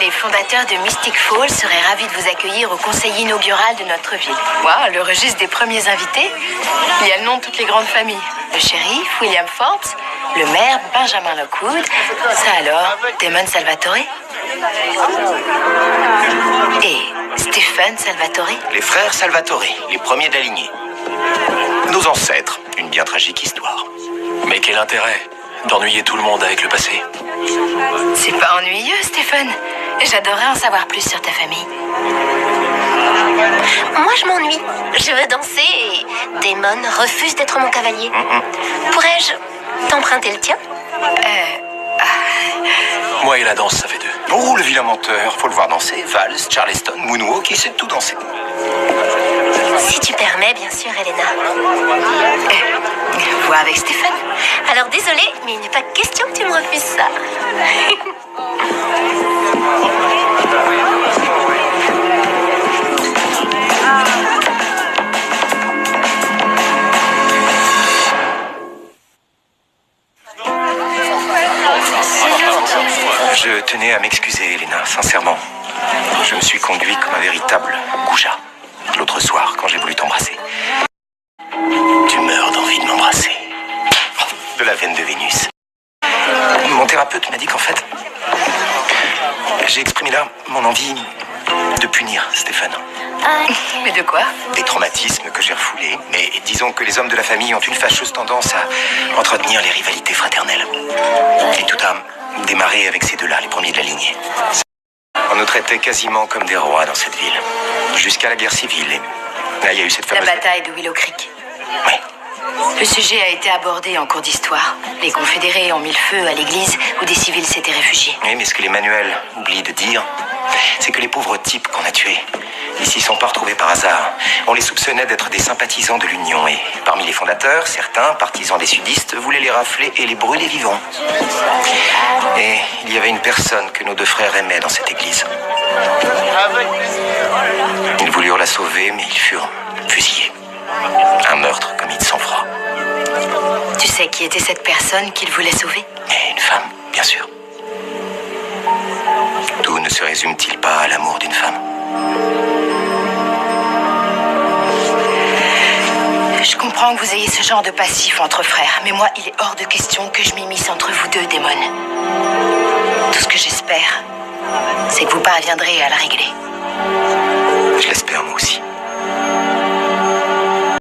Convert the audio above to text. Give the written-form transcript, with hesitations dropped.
Les fondateurs de Mystic Falls seraient ravis de vous accueillir au conseil inaugural de notre ville. Waouh, le registre des premiers invités. Il y a le nom de toutes les grandes familles. Le shérif, William Forbes, le maire, Benjamin Lockwood. Ça alors, Damon Salvatore. Et Stephen Salvatore. Les frères Salvatore, les premiers de la lignée. Nos ancêtres, une bien tragique histoire. Mais quel intérêt d'ennuyer tout le monde avec le passé? C'est pas ennuyeux, Stephen. J'adorerais en savoir plus sur ta famille. Moi, je m'ennuie. Je veux danser et Damon refuse d'être mon cavalier. Pourrais-je t'emprunter le tien? Moi et la danse, ça fait deux. Oh, le vilain menteur, faut le voir danser. Valse, Charleston, Moonwalk, il sait tout danser. Si tu permets, bien sûr, Elena. Vois avec Stephen. Alors, désolée, mais il n'est pas question que tu me refuses ça. Je tenais à m'excuser, Elena, sincèrement. Je me suis conduit comme un véritable goujat. L'autre soir, quand j'ai voulu t'embrasser. Tu meurs d'envie de m'embrasser. De la veine de Vénus. Mon thérapeute m'a dit qu'en fait, j'ai exprimé là mon envie de punir Stéphane. Mais de quoi? Des traumatismes que j'ai refoulés, mais disons que les hommes de la famille ont une fâcheuse tendance à entretenir les rivalités fraternelles. Et tout a démarré avec ces deux-là, les premiers de la lignée. On nous traitait quasiment comme des rois dans cette ville. Jusqu'à la guerre civile. Et là, il y a eu cette La fameuse... bataille de Willow Creek. Oui. Le sujet a été abordé en cours d'histoire. Les confédérés ont mis le feu à l'église où des civils s'étaient réfugiés. Oui, mais ce que les manuels oublient de dire, c'est que les pauvres types qu'on a tués, ils s'y sont pas retrouvés par hasard. On les soupçonnait d'être des sympathisants de l'Union. Et parmi les fondateurs, certains, partisans des sudistes, voulaient les rafler et les brûler vivants. Et il y avait une personne que nos deux frères aimaient dans cette église. Ils voulurent la sauver, mais ils furent fusillés. Un meurtre commis de sang-froid. Tu sais qui était cette personne qu'il voulait sauver? Et une femme, bien sûr. Tout ne se résume-t-il pas à l'amour d'une femme? Je comprends que vous ayez ce genre de passif entre frères, mais moi, il est hors de question que je m'immisce entre vous deux, Damon. Tout ce que j'espère, c'est que vous parviendrez à la régler. Je l'espère, moi aussi.